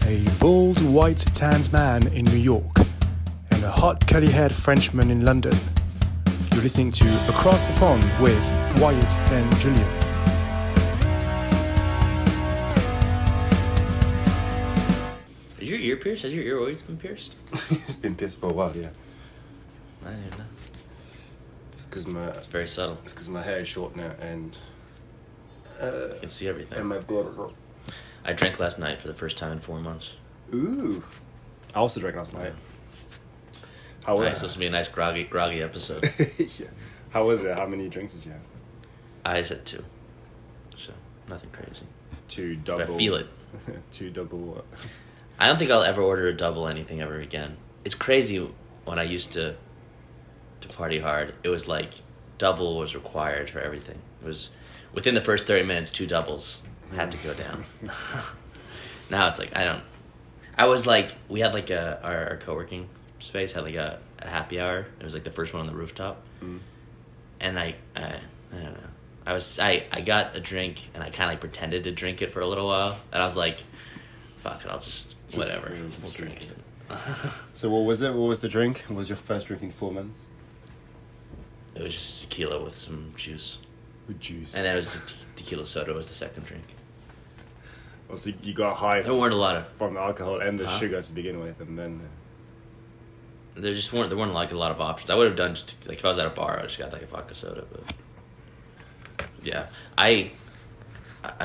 a bald, white-tanned man in New York, and a hot, curly-haired Frenchman in London. You're listening to Across the Pond with Wyatt and Julien. Is your ear pierced? Has your ear always been pierced? It's been pierced for a while, yeah. I didn't know. It's very subtle. It's because my hair is short now, and you can see everything. And my beard as well. I drank last night for the first time in 4 months. Ooh. I also drank last night. How was it? This will be a nice groggy episode. Yeah. How was it? How many drinks did you have? I just had 2. So, nothing crazy. 2 double. But I feel it. 2 double what? I don't think I'll ever order a double anything ever again. It's crazy when I used to party hard. It was like double was required for everything. It was within the first 30 minutes, 2 doubles had to go down. Now it's like, I was like, we had like our co-working space had like a happy hour. It was like the first one on the rooftop. Mm. And I don't know. I got a drink and I kind of like pretended to drink it for a little while. And I was like, fuck it, I'll just whatever. We'll drink it. So what was it? What was the drink? What was your first drink in 4 months? It was just tequila with some juice. With juice. And then it was tequila soda was the second drink. Well, so you got high there weren't a lot of from the alcohol and the sugar to begin with, and then there weren't like a lot of options. I would have done just like if I was at a bar, I just got like a vodka soda. But yeah, I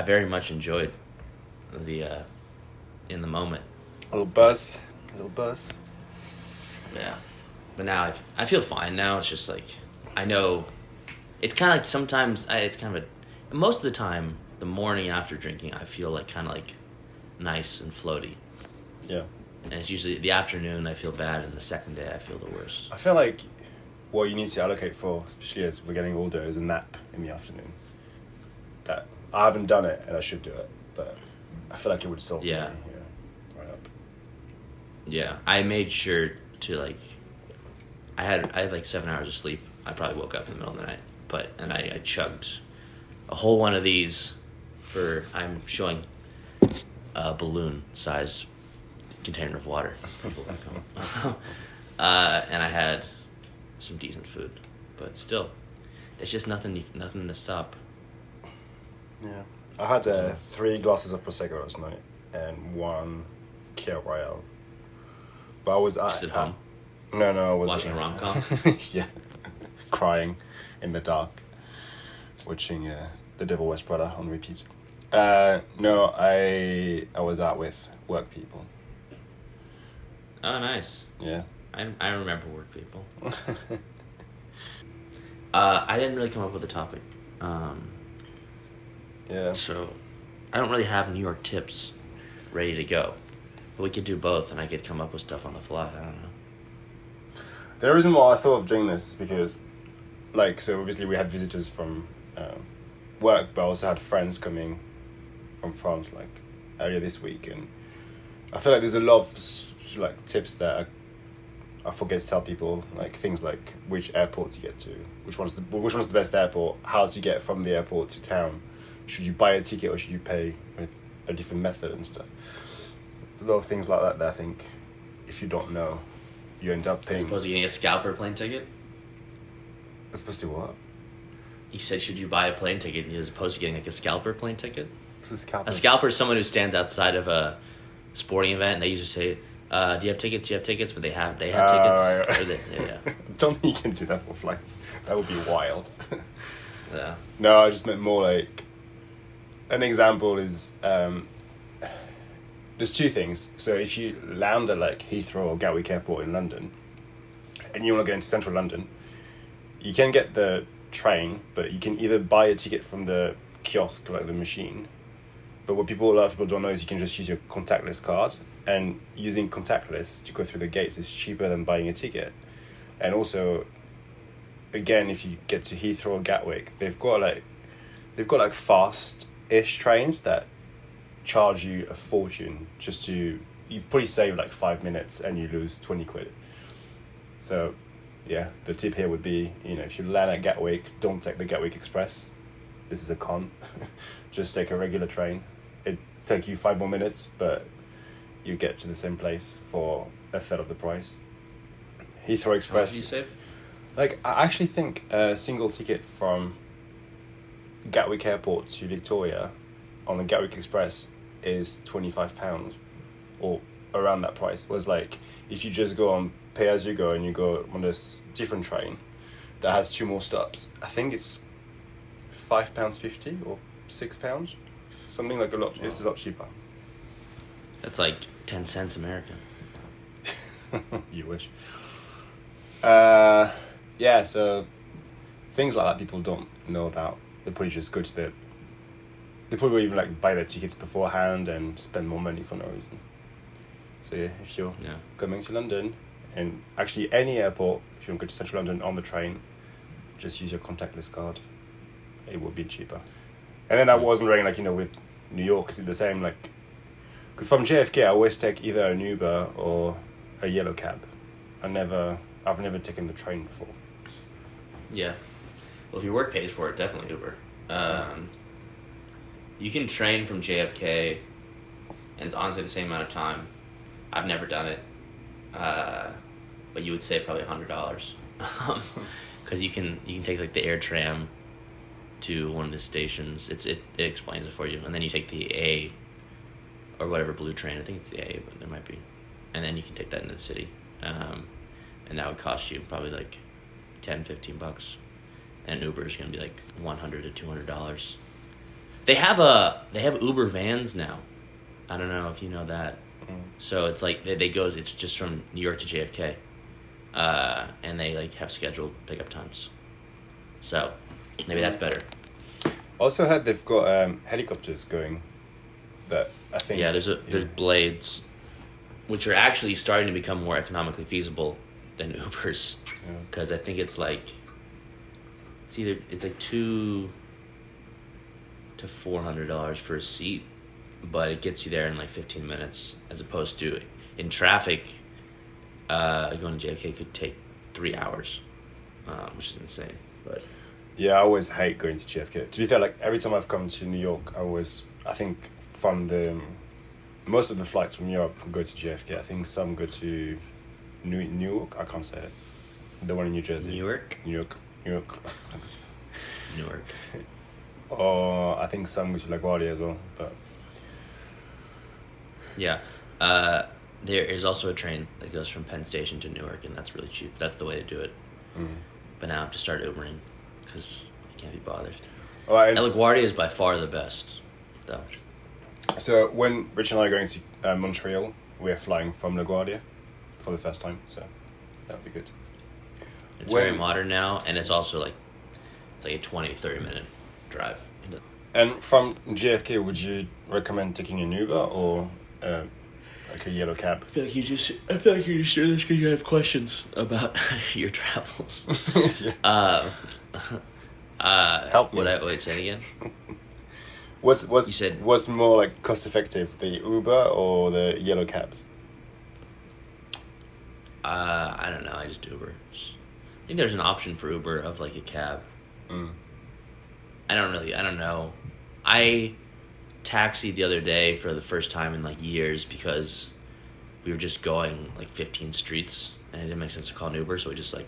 very much enjoyed the in the moment. A little buzz. Yeah, but now I feel fine now. It's just like I know it's kind of like sometimes it's kind of most of the time the morning after drinking I feel like kind of like nice and floaty. Yeah. And it's usually the afternoon I feel bad, and the second day I feel the worst. I feel like what you need to allocate for, especially as we're getting older, is a nap in the afternoon. That I haven't done it, and I should do it, but I feel like it would solve me, right up. Yeah, I made sure to like. I had like 7 hours of sleep. I probably woke up in the middle of the night, and I chugged a whole one of these I'm showing a balloon size container of water. And I had some decent food, but still, there's just nothing to stop. Yeah, I had 3 glasses of prosecco last night and 1 Kia Royale. But I was just at home. No, I was watching a rom-com. Yeah, crying in the dark, watching The Devil Wears Prada on repeat. No, I was out with work people. Oh, nice. Yeah. I remember work people. I didn't really come up with a topic. Yeah. So, I don't really have New York tips ready to go. But we could do both, and I could come up with stuff on the fly. I don't know. The reason why I thought of doing this is because, like, so obviously we had visitors from work, but I also had friends coming from France, like, earlier this week, and I feel like there's a lot of, like, tips that I forget to tell people, like, things like which airport to get to, which one's the best airport, how to get from the airport to town, should you buy a ticket or should you pay with a different method and stuff. There's a lot of things like that I think if you don't know, you end up paying. As opposed to getting a scalper plane ticket? As opposed to what? You said, should you buy a plane ticket as opposed to getting like a scalper plane ticket? What's a scalper? A scalper is someone who stands outside of a sporting event and they usually say, do you have tickets? Do you have tickets? But they have tickets. Right. Yeah. Don't think you can do that for flights. That would be wild. Yeah. No, I just meant more like an example is there's 2 things. So if you land at like Heathrow or Gatwick Airport in London and you want to go into central London, you can get the train, but you can either buy a ticket from the kiosk, like the machine. But what a lot of people don't know is you can just use your contactless card, and using contactless to go through the gates is cheaper than buying a ticket. And also, again, if you get to Heathrow or Gatwick, they've got like fast-ish trains that charge you a fortune you probably save like 5 minutes and you lose 20 quid. So yeah, the tip here would be, if you land at Gatwick, don't take the Gatwick Express. This is a con. Just take a regular train. It take you 5 more minutes, but you get to the same place for a third of the price. Heathrow Express. How much do you save? Like, I actually think a single ticket from Gatwick Airport to Victoria on the Gatwick Express is £25 or around that price. Was like, if you just go on pay as you go and you go on this different train that has 2 more stops, I think it's £5.50 or £6, something like a lot. It's a lot cheaper. That's like 10 cents American. You wish. Yeah, so things like that people don't know about. They probably just go to they probably even like buy their tickets beforehand and spend more money for no reason. So yeah, if you're coming to London, and actually any airport, if you want to go to central London on the train, just use your contactless card. It will be cheaper. And then I was wondering, like, with New York, is it the same? Like, because from JFK I always take either an Uber or a yellow cab. I've never taken the train before. Yeah. Well, if your work pays for it, definitely Uber. You can train from JFK, and it's honestly the same amount of time. I've never done it, but you would save probably $100, because you can take like the air tram to one of the stations. It explains it for you, and then you take the A or whatever blue train. I think it's the A, but there might be, and then you can take that into the city, and that would cost you probably like $10-15, and Uber is gonna be like $100 to $200. They have Uber vans now. I don't know if you know that. So it's like it's just from New York to JFK, and they like have scheduled pickup times. So maybe that's better. Also heard they've got helicopters going. That I think. Yeah, there's Blades, which are actually starting to become more economically feasible than Ubers, because I think it's like it's like $200 to $400 for a seat, but it gets you there in like 15 minutes, as opposed to in traffic. Going to JFK could take 3 hours, which is insane. But yeah, I always hate going to JFK. To be fair, like every time I've come to New York, I think from most of the flights from Europe go to JFK. I think some go to Newark. I can't say it. The one in New Jersey. Newark. Newark. Or I think some go to LaGuardia as well. But yeah, there is also a train that goes from Penn Station to Newark, and that's really cheap. That's the way to do it. But now I have to start Ubering because I can't be bothered. And LaGuardia is by far the best, though. So when Rich and I are going to Montreal, we're flying from LaGuardia for the first time, so that would be good. It's very modern now, and it's also like a 20-30 minute drive. And from JFK, would you recommend taking an Uber or like a yellow cab? I feel like you're just doing this because you have questions about your travels. Help me. Wait, say it again. What's more like cost effective, the Uber or the yellow cabs? I don't know. I just Uber. I think there's an option for Uber of like a cab. I don't know. I taxied the other day for the first time in like years because we were just going like 15 streets and it didn't make sense to call an Uber, so we just it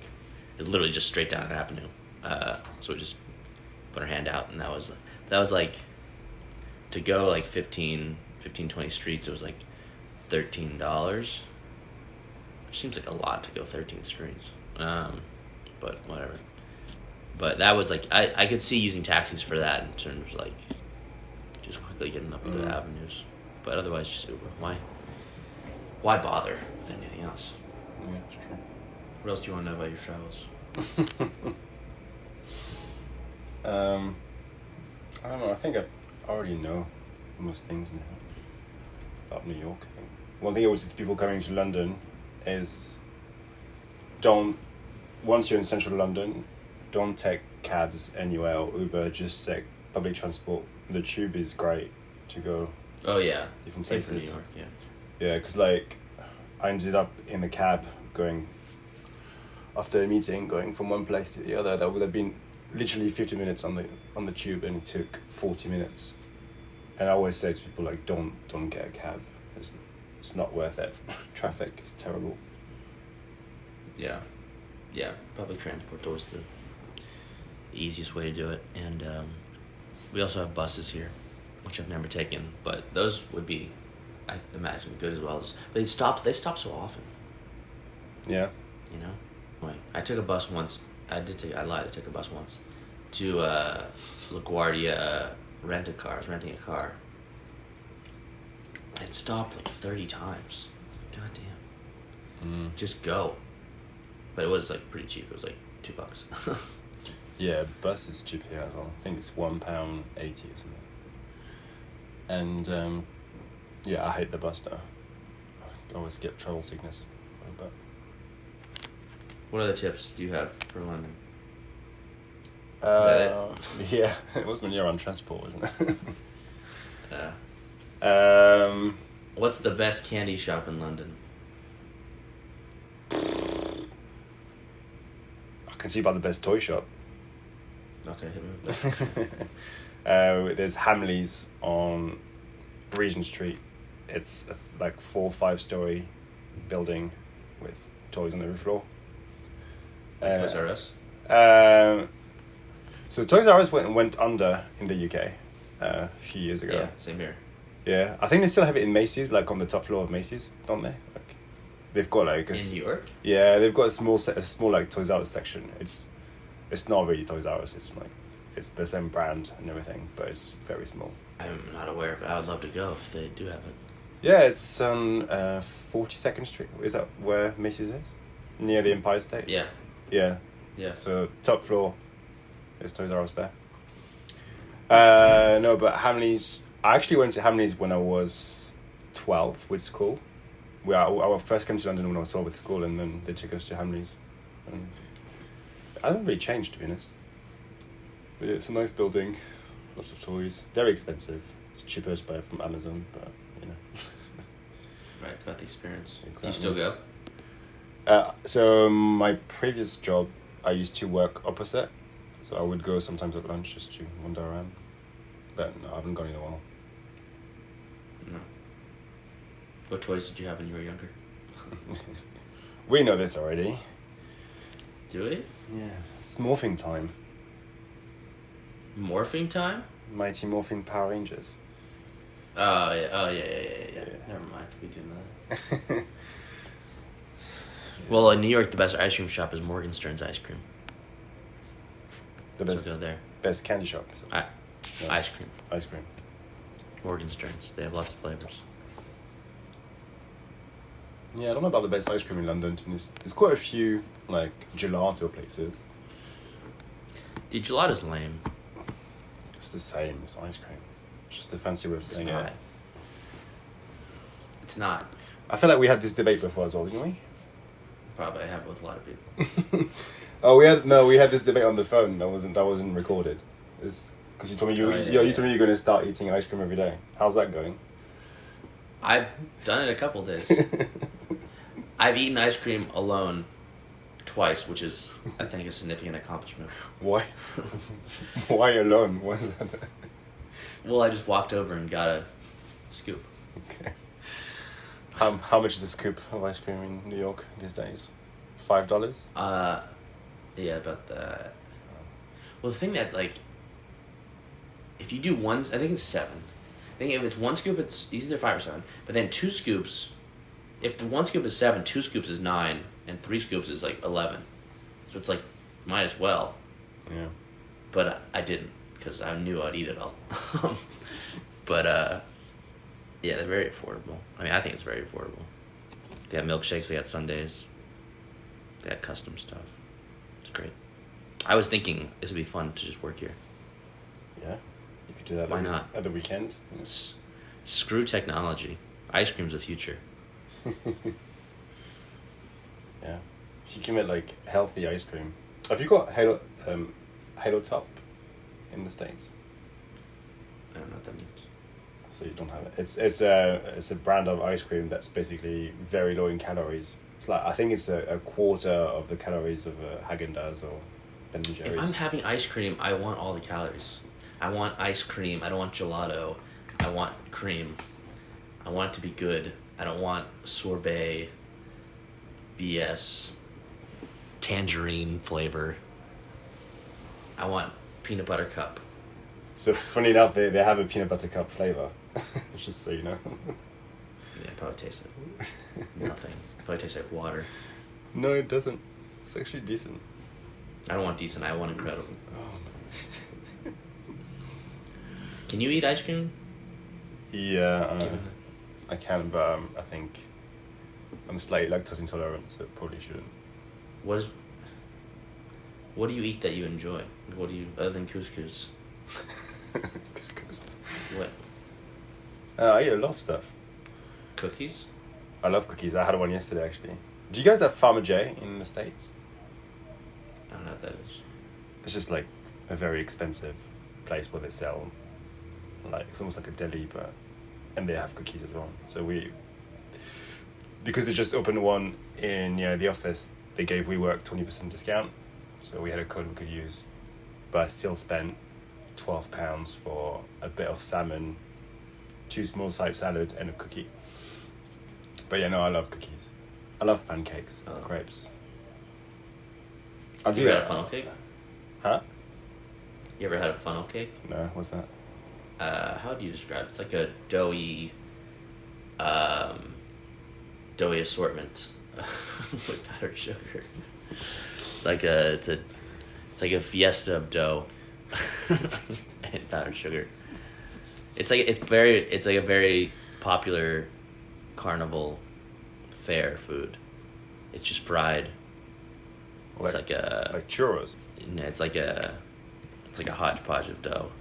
literally just straight down an avenue. So we just put our hand out, and that was like to go like 15, 20 streets. It was like $13. Which seems like a lot to go 13 streets. But whatever. But that was like I could see using taxis for that in terms of like just quickly getting up the avenues. But otherwise just Uber. Why bother with anything else? Yeah, it's true. What else do you want to know about your travels? I don't know. I think I already know most things now about New York. I think one thing I would say to people coming to London is once you're in central London, don't take cabs anywhere or Uber. Just take public transport. The tube is great to go. Oh yeah, different same places. for New York, yeah. Yeah, because like I ended up in the cab going after a meeting, going from one place to the other. That would have been literally 50 minutes on the tube, and it took 40 minutes. And I always say to people like, don't get a cab. It's it's not worth it. Traffic is terrible. Yeah. Yeah, public transport's always the easiest way to do it. And we also have buses here, which I've never taken, but those would be, I imagine, good as well. But they stop so often. Yeah. You know? Like, I took a bus once. I lied. I took a bus once to LaGuardia, renting a car. It stopped like 30 times. God damn. Just go. But it was like pretty cheap. It was like $2. Yeah, bus is cheap here as well. I think it's £1.80 or something. And yeah, I hate the bus now. I always get travel sickness. But what other tips do you have for London? Is that it? Yeah, it was when you're on transport, wasn't it? What's the best candy shop in London? I can see about the best toy shop. Okay, hit me with that. There's Hamley's on Regent Street. It's a 4 or 5 story building with toys on every floor. Toys R Us? So Toys R Us went under in the UK a few years ago. Yeah, same here. Yeah, I think they still have it in Macy's, like on the top floor of Macy's, don't they? Like, they've got like in New York. Yeah, they've got a small like Toys R Us section. It's not really Toys R Us. It's the same brand and everything, but it's very small. I'm not aware of it. I would love to go if they do have it. Yeah, it's on 42nd Street. Is that where Macy's is? Near the Empire State? Yeah. Yeah. Yeah. So top floor is Toys R Us there. No, but Hamley's... I actually went to Hamley's when I was 12 with school. I first came to London when I was 12 with school, and then they took us to Hamley's. And it hasn't really changed, to be honest. But yeah, it's a nice building. Lots of toys. Very expensive. It's cheaper to buy from Amazon, but, you know. Right, about the experience. Exactly. Do you still go? So my previous job, I used to work opposite. So I would go sometimes at lunch just to wander around. But no, I haven't gone in a while. No. What toys did you have when you were younger? We know this already. Do we? Yeah. It's morphing time. Morphing time? Mighty Morphing Power Rangers. Oh, yeah. Never mind. We do that. Well, in New York, the best ice cream shop is Morgenstern's Ice Cream. The best, so go there. Best candy shop. Yeah. Ice cream. Ice cream. Morgenstern's. They have lots of flavors. Yeah, I don't know about the best ice cream in London. There's quite a few, like, gelato places. Dude, gelato's lame. It's the same as ice cream. It's just a fancy way of saying it. It's not. I feel like we had this debate before as well, didn't we? Probably. I have it with a lot of people. Oh, we had this debate on the phone. That wasn't recorded. It's because you told me you told me you're going to start eating ice cream every day. How's that going? I've done it a couple days. I've eaten ice cream alone twice, which is, I think, a significant accomplishment. Why? Why alone? Why is that? Well, I just walked over and got a scoop. Okay. How much is a scoop of ice cream in New York these days? $5? Yeah, about that. Well, the thing that, like, if you do one, I think it's 7. I think if it's 1 scoop, it's either 5 or 7. But then 2 scoops, if the 1 scoop is 7, 2 scoops is 9, and 3 scoops is like 11. So it's like, might as well. Yeah. But I didn't, because I knew I'd eat it all. But yeah, they're very affordable. I mean, I think it's very affordable. They got milkshakes, they got sundaes, they got custom stuff. It's great. I was thinking this would be fun to just work here. Yeah, you could do that. Why not? At the weekend. Screw technology. Ice cream's the future. Yeah, you can make like healthy ice cream. Have you got Halo Top in the States? I don't know what that means. So you don't have it. It's a brand of ice cream that's basically very low in calories. It's like, I think it's a quarter of the calories of Häagen-Dazs or Ben & Jerry's. If I'm having ice cream, I want all the calories. I want ice cream. I don't want gelato. I want cream. I want it to be good. I don't want sorbet, BS, tangerine flavor. I want peanut butter cup. So funny enough, they have a peanut butter cup flavor. Just so you know. Yeah, it probably tastes like nothing. It probably tastes like water. No, it doesn't. It's actually decent. I don't want decent. I want incredible. Oh. Can you eat ice cream? Yeah, I can, but I think I'm slightly lactose intolerant, so probably shouldn't. What do you eat that you enjoy? What do you, other than couscous? Couscous. What? I eat a lot of stuff. Cookies? I love cookies. I had one yesterday, actually. Do you guys have Farmer J in the States? I don't know what that is. It's just like a very expensive place where they sell, like, it's almost like a deli, and they have cookies as well. So because they just opened one in the office, they gave WeWork 20% discount. So we had a code we could use, but I still spent £12 for a bit of salmon, 2 small side salad, and a cookie. But yeah, no, I love cookies. I love pancakes, crepes. I'll do You ever had that. a funnel cake? Huh? You ever had a funnel cake? No, what's that? How do you describe it? It's like a doughy assortment with powdered sugar. It's like a fiesta of dough and powdered sugar. It's like a very popular carnival fair food. It's just fried. It's like churros. No, it's like a hodgepodge of dough.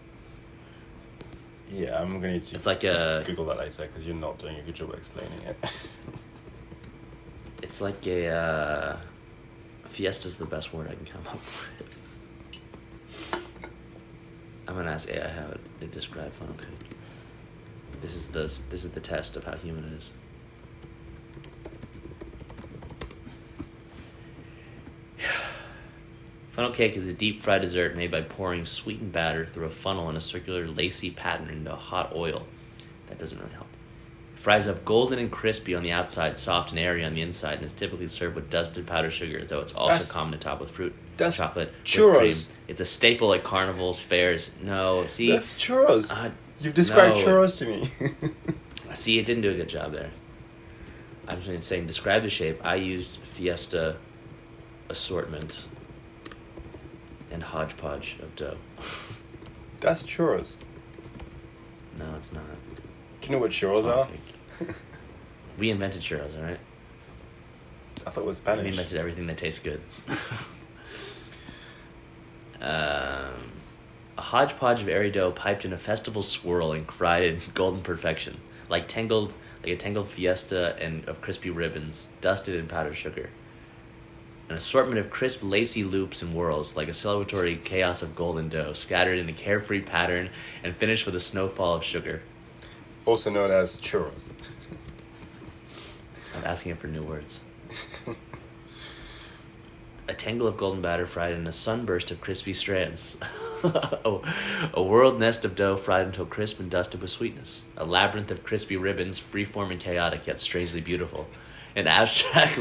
Yeah, I'm gonna need to. It's like a Google that later because you're not doing a good job explaining it. It's like a fiesta's the best word I can come up with. I'm gonna ask AI how it described funnel cake. This is the test of how human it is. Funnel cake is a deep-fried dessert made by pouring sweetened batter through a funnel in a circular, lacy pattern into hot oil. That doesn't really help. It fries up golden and crispy on the outside, soft and airy on the inside, and is typically served with dusted powdered sugar, though it's also common to top with fruit, chocolate, churros. whipped cream. It's a staple at carnivals, fairs. No, see? That's churros. You've described churros to me. See, it didn't do a good job there. I'm just saying, describe the shape. I used Fiesta assortment and hodgepodge of dough. That's churros. No, it's not. Do you know what churros are? We invented churros, alright? I thought it was We Spanish. invented everything that tastes good. A hodgepodge of airy dough piped in a festival swirl and fried in golden perfection, like a tangled fiesta and of crispy ribbons, dusted in powdered sugar. An assortment of crisp, lacy loops and whirls, like a celebratory chaos of golden dough, scattered in a carefree pattern and finished with a snowfall of sugar. Also known as churros. I'm asking it for new words. A tangle of golden batter fried in a sunburst of crispy strands. A whirled nest of dough fried until crisp and dusted with sweetness. A labyrinth of crispy ribbons, freeform and chaotic, yet strangely beautiful. An abstract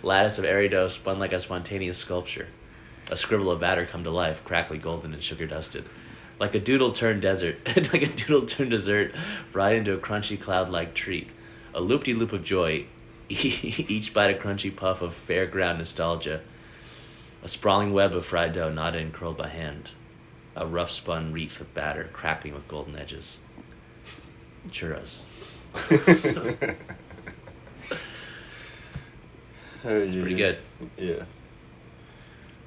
lattice of airy dough spun like a spontaneous sculpture. A scribble of batter come to life, crackly golden and sugar dusted. Like a doodle turned dessert, dessert, fried into a crunchy cloud-like treat. A loop-de-loop of joy, each bite a crunchy puff of fairground nostalgia. A sprawling web of fried dough knotted and curled by hand. A rough spun wreath of batter, crackling with golden edges. Churros. Yeah. Pretty good. Yeah.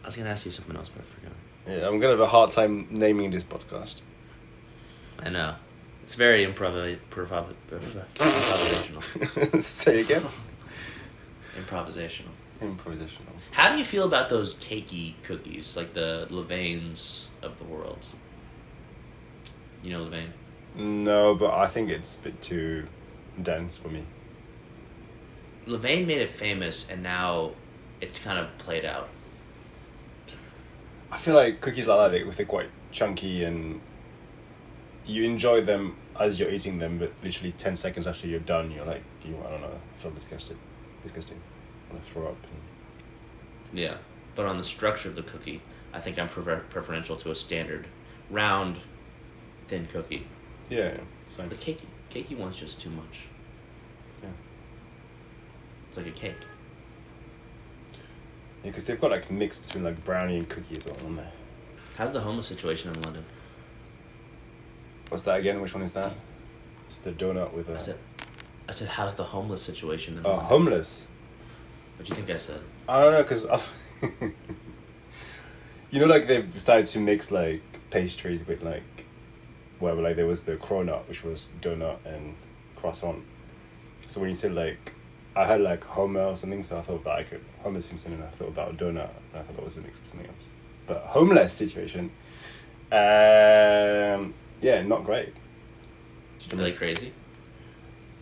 I was gonna ask you something else, but I forgot. Yeah, I'm gonna have a hard time naming this podcast. I know. It's very improvisational. Say again. Improvisational. Improvisational. How do you feel about those cakey cookies, like the Levains of the world? You know Levain? No, but I think it's a bit too dense for me. Levain made it famous, and now it's kind of played out. I feel like cookies like that, they're quite chunky and you enjoy them as you're eating them, but literally 10 seconds after you're done, you're like, I don't know, I feel disgusting. I want to throw up. Yeah, but on the structure of the cookie, I think I'm preferential to a standard, round, thin cookie. Yeah, same. The cakey one's just too much. Yeah. It's like a cake. Yeah, because they've got like mixed between like brownie and cookie as well on there. How's the homeless situation in London? What's that again? Which one is that? It's the donut with a... I said, how's the homeless situation in Oh, London? homeless? What do you think I said? I don't know, because... you know, like, they've decided to mix, like, pastries with, like... Whatever, like, there was the cronut, which was donut and croissant. So when you said, like... I had, like, Homer or something, so I thought about, like, Homer Simpson, and I thought about donut, and I thought that was a mix of something else. But homeless situation... yeah, not great. Really crazy?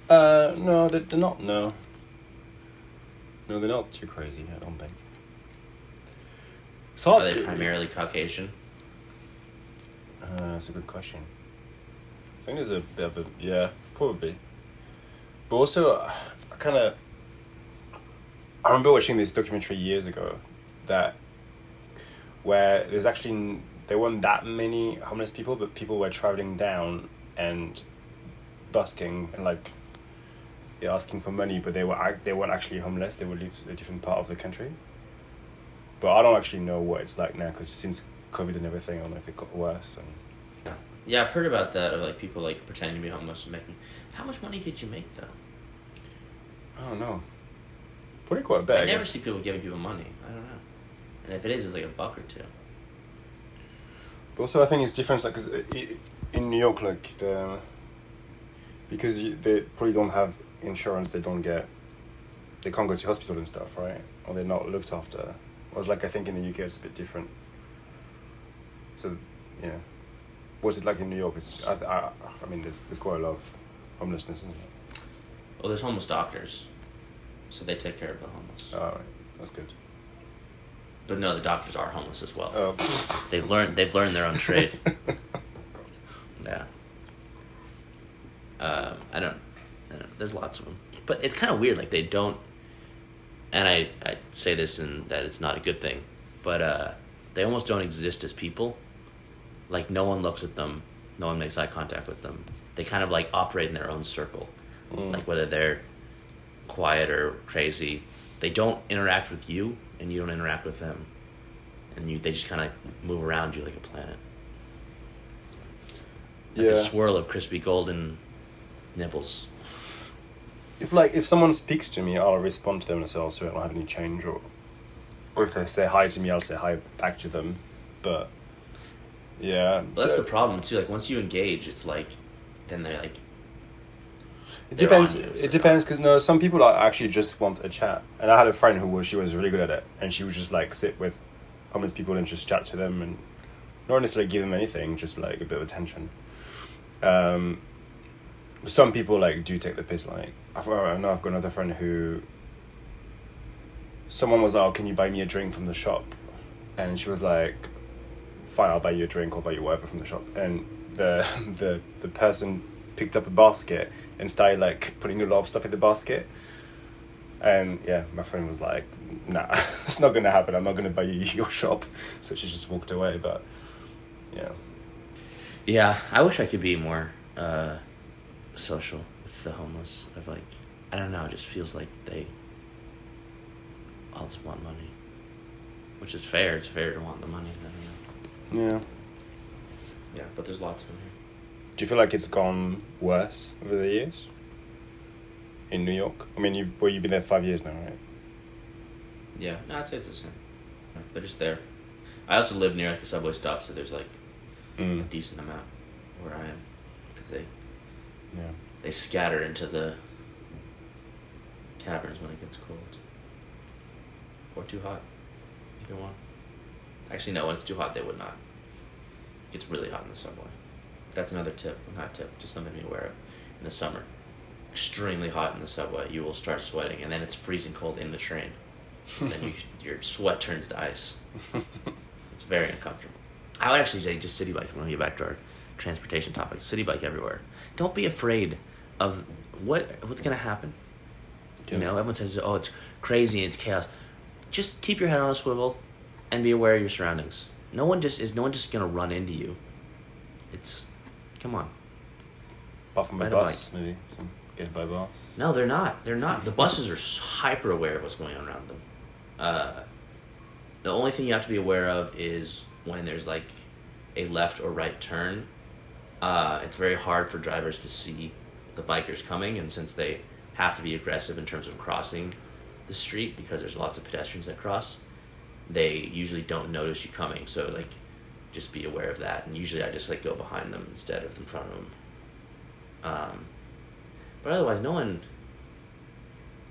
No, they're not, no. No, they're not too crazy, I don't think. It's hard Are they to... primarily Caucasian? That's a good question. I think there's a bit of a... Yeah, probably. But also, I remember watching this documentary years ago where there's actually... There weren't that many homeless people, but people were traveling down and busking and like asking for money, but they weren't actually homeless. They would live in a different part of the country. But I don't actually know what it's like now, because since COVID and everything, I don't know if it got worse. And Yeah, I've heard about that, of like people like pretending to be homeless and making... How much money could you make though? I don't know. Probably quite a bit, I never guess. see people giving people money. I don't know. And if it is, it's like $1 or $2. But also, I think it's different, like, because in New York, like, because they probably don't have insurance, they can't go to hospital and stuff, right? Or they're not looked after. Whereas, like, I think in the UK it's a bit different. So, yeah. What's it like in New York? I mean, there's quite a lot of homelessness, isn't it? Well, there's homeless doctors, so they take care of the homeless. Oh, right. That's good. But no, the doctors are homeless as well. Oh. They've learned their own trade. Yeah. I don't. There's lots of them, but it's kind of weird. Like, they don't. And I say this in that it's not a good thing, but they almost don't exist as people. Like, no one looks at them, no one makes eye contact with them. They kind of like operate in their own circle. Like, whether they're quiet or crazy, they don't interact with you, and you don't interact with them, and they just kind of move around you like a planet. Like a swirl of crispy golden nipples. If someone speaks to me, I'll respond to them and say, "Oh, sorry, I don't have any change," or if they say hi to me, I'll say hi back to them. But yeah, well, that's the problem too. Like, once you engage, it's like, then they're like. It depends. It depends, because some people actually just want a chat. And I had a friend she was really good at it, and she would just like sit with homeless people and just chat to them, and not necessarily give them anything, just like a bit of attention. Some people like do take the piss. Like, I know I've got another friend who. Someone was like, "Oh, can you buy me a drink from the shop?" And she was like, "Fine, I'll buy you a drink or buy you whatever from the shop." And the person picked up a basket and started like putting a lot of stuff in the basket. And yeah, my friend was like, "Nah, it's not gonna happen. I'm not gonna buy you your shop." So she just walked away. But yeah. Yeah, I wish I could be more social with the homeless. I don't know, it just feels like they all just want money. Which is fair, it's fair to want the money, I don't know. Yeah. Yeah, but there's lots of them here. Do you feel like it's gone worse over the years? In New York? I mean, you've been there 5 years now, right? Yeah, no, I'd say it's the same. They're just there. I also live near like a subway stop, so there's like a decent amount where I am, because they scatter into the caverns when it gets cold, or too hot. Either one. Actually, no. When it's too hot, they would not. It gets really hot in the subway. That's another tip. Not tip, just something to be aware of. In the summer, extremely hot in the subway, you will start sweating, and then it's freezing cold in the train. So then your sweat turns to ice. It's very uncomfortable. I would actually say just city bike when we get back to our transportation topic. City bike everywhere. don't be afraid of what's gonna happen. You know, everyone says, "Oh, it's crazy and it's chaos." Just keep your head on a swivel, and be aware of your surroundings. No one just gonna run into you. Come on. Apart from a bus, maybe. Get by a bus. No, they're not. They're not. The buses are hyper aware of what's going on around them. The only thing you have to be aware of is when there's like a left or right turn. It's very hard for drivers to see the bikers coming, and since they have to be aggressive in terms of crossing the street because there's lots of pedestrians that cross, they usually don't notice you coming. So like, just be aware of that. And usually I just like go behind them instead of in front of them. But otherwise, no one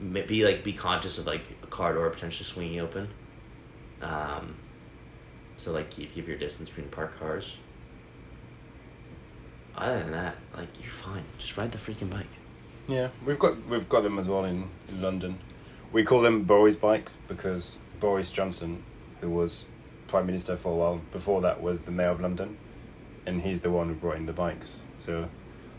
be conscious of like a car door potentially swinging open. So like keep your distance between parked cars. Other than that, like you're fine. Just ride the freaking bike. Yeah, we've got them as well in London. We call them Boris bikes because Boris Johnson, who was Prime Minister for a while, before that was the Mayor of London, and he's the one who brought in the bikes. So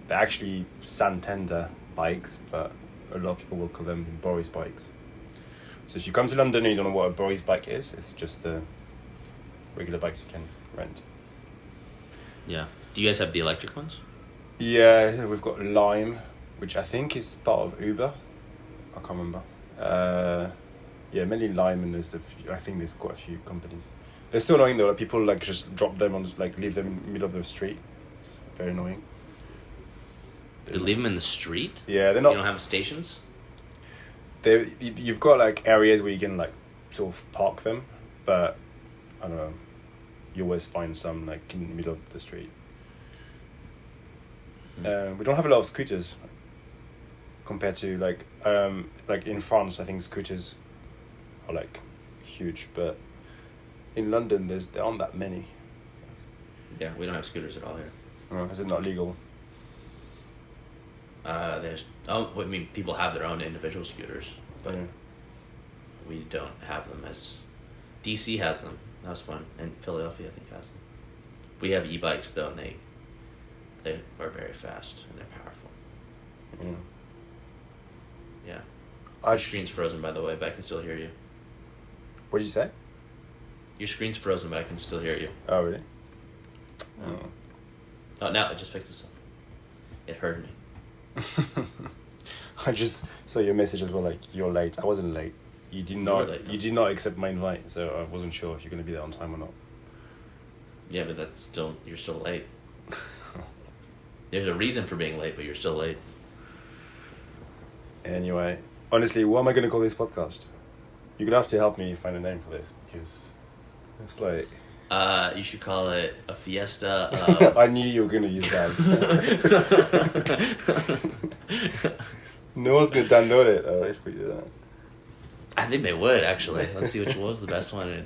they're actually Santander bikes, but a lot of people will call them Boris bikes. So if you come to London and you don't know what a Boris bike is, it's just the regular bikes you can rent. Yeah. Do you guys have the electric ones? Yeah, we've got Lime, which I think is part of Uber. I can't remember. Yeah, mainly Lime, and I think there's quite a few companies. They're so annoying though. Like, people like just drop them on, like leave them in the middle of the street. It's very annoying. They leave them in the street? Yeah, they're not. You don't have stations? You've got like areas where you can like sort of park them, but I don't know. You always find some like in the middle of the street. We don't have a lot of scooters compared to like in France. I think scooters are like huge, but in London there aren't that many. Yeah, we don't have scooters at all here. Oh, is it not legal? People have their own individual scooters, but yeah. We don't have them as... DC has them. That was fun. And Philadelphia, I think, has them. We have e-bikes, though, and they are very fast, and they're powerful. Yeah. Your screen's frozen, by the way, but I can still hear you. What did you say? Your screen's frozen, but I can still hear you. Oh, really? Oh, now it just fixed itself. It heard me. I just saw your message as well, like, you're late. I wasn't late. You did not accept my invite, so I wasn't sure if you're going to be there on time or not. Yeah, but you're still late. There's a reason for being late, but you're still late. Anyway, honestly, what am I going to call this podcast? You're going to have to help me find a name for this, because it's like... You should call it a fiesta of... I knew you were going to use that. No one's going to download it if we do that. I think they would, actually. Let's see which was the best one.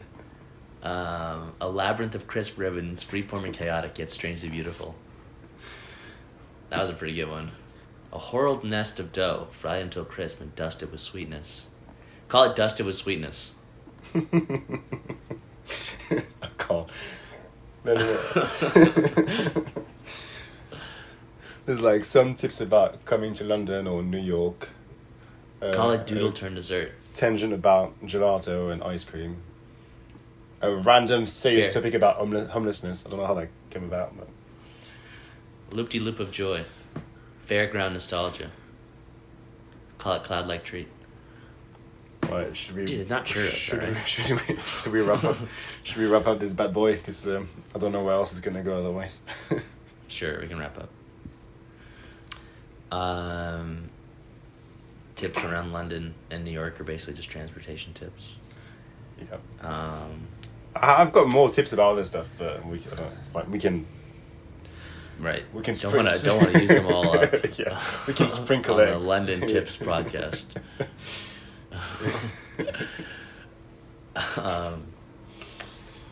A labyrinth of crisp ribbons, freeform and chaotic, yet strangely beautiful. That was a pretty good one. A whorled nest of dough, fried until crisp and dusted with sweetness. Call it dusted with sweetness. I can't. No. There's like some tips about coming to London or New York. Call it doodle turn dessert. Tangent about gelato and ice cream. A random serious topic about homelessness. I don't know how that came about, but... Loop-de-loop of joy. Fairground nostalgia. Call it cloud-like treat. Right, should we... Dude, not sure. Should we wrap up? Should we wrap up this bad boy? Because I don't know where else it's going to go otherwise. Sure, we can wrap up. Tips around London and New York are basically just transportation tips. Yeah. I've got more tips about other stuff, but it's fine. We can. Right. We can. Don't want to use them all up. Yeah. We can sprinkle on it. the London Tips podcast.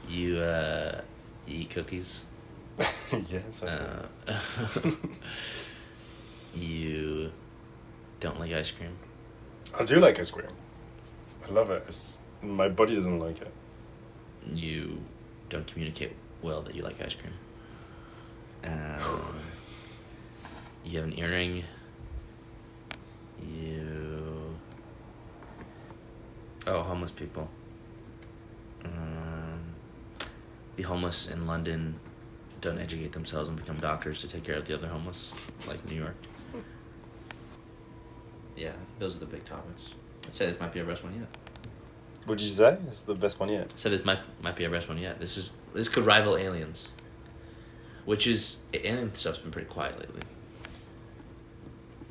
You eat cookies? Yes. You don't like ice cream? I do like ice cream. I love it. My body doesn't like it. You don't communicate well that you like ice cream. You have an earring. Homeless people. The homeless in London don't educate themselves and become doctors to take care of the other homeless, like New York. Yeah, those are the big topics. I'd say this might be our best one yet. What did you say? It's the best one yet. I said this might be our best one yet. This could rival Aliens. Alien stuff's been pretty quiet lately.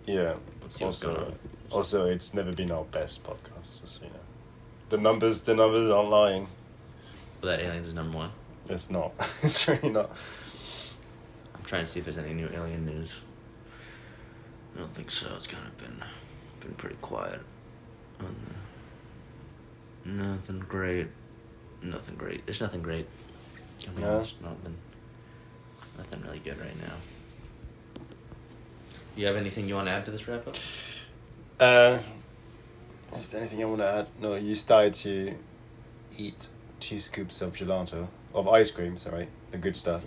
Yeah. Let's see what's going on. Also, it's never been our best podcast, just so you know. The numbers aren't lying. Well, that Aliens is number one. It's not. It's really not. I'm trying to see if there's any new Alien news. I don't think so. It's kind of been pretty quiet. Nothing great. There's nothing great. I mean, there's nothing really good right now. You have anything you want to add to this wrap up? Is there anything I want to add? No, you started to eat 2 scoops of gelato. Of ice cream, sorry. The good stuff.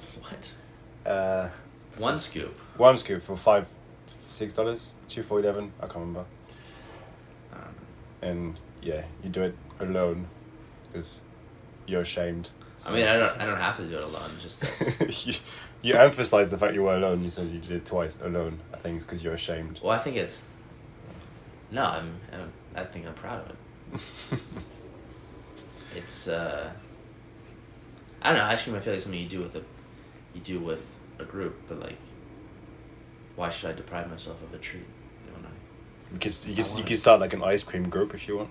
What? 1 scoop? 1 scoop for $6, $2 for $11, I can't remember. And yeah, you do it alone because you're ashamed. So. I mean, I don't have to do it alone. Just that. you emphasize the fact you were alone. You said you did it twice alone. I think it's because you're ashamed. Well, I think it's. No, I think I'm proud of it. It's. I don't know. Ice cream, I feel like something you do with a group, but like, why should I deprive myself of a treat? You know, you can start like an ice cream group if you want.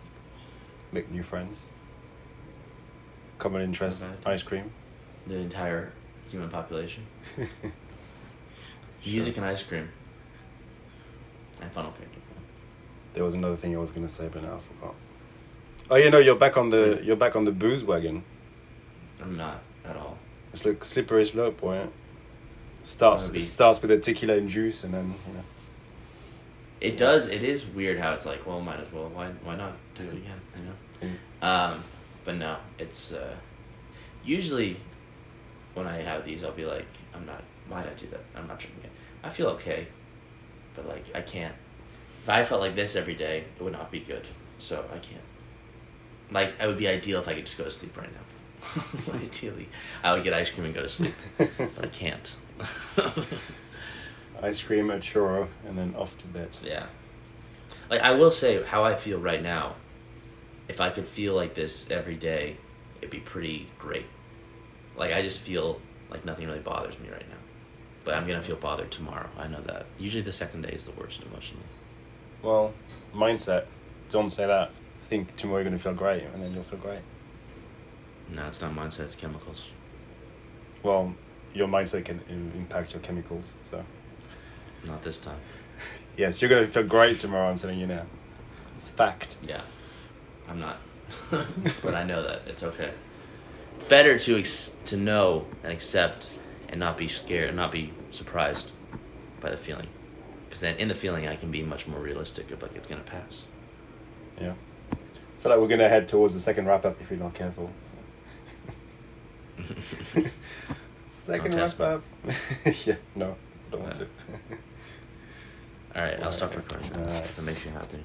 Make new friends. Common interest, ice cream. The entire human population. Music and ice cream. And funnel cake. There was another thing I was gonna say, but now I forgot. Oh, you know, you're back on the booze wagon. I'm not at all. It's like slippery slope, boy. It starts with a tequila and juice, and then you know. It does. It is weird how it's like, well, might as well. Why not do it again? You know. But no, it's usually when I have these, I'll be like, I'm not. Why did I do that? I'm not drinking it. I feel okay, but like I can't. If I felt like this every day, it would not be good. So I can't. Like, it would be ideal if I could just go to sleep right now. Ideally, I would get ice cream and go to sleep, but I can't. Ice cream, a churro, and then off to bed. Yeah. Like, I will say how I feel right now. If I could feel like this every day, it'd be pretty great. Like, I just feel like nothing really bothers me right now. But I'm going to feel bothered tomorrow. I know that. Usually the second day is the worst emotionally. Well, mindset. Don't say that. Think tomorrow you're going to feel great, and then you'll feel great. No, it's not mindset, it's chemicals. Well, your mindset can impact your chemicals, so. Not this time. Yes, you're going to feel great tomorrow, I'm telling you now. It's fact. Yeah. I'm not. But I know that. It's okay. It's better to know and accept and not be scared and not be surprised by the feeling. Because then in the feeling, I can be much more realistic of like it's going to pass. Yeah. I feel like we're going to head towards the second wrap-up if we're not careful. So. Second wrap-up. Yeah, no, don't want to. All right, I'll stop recording. All right. If it makes you happy.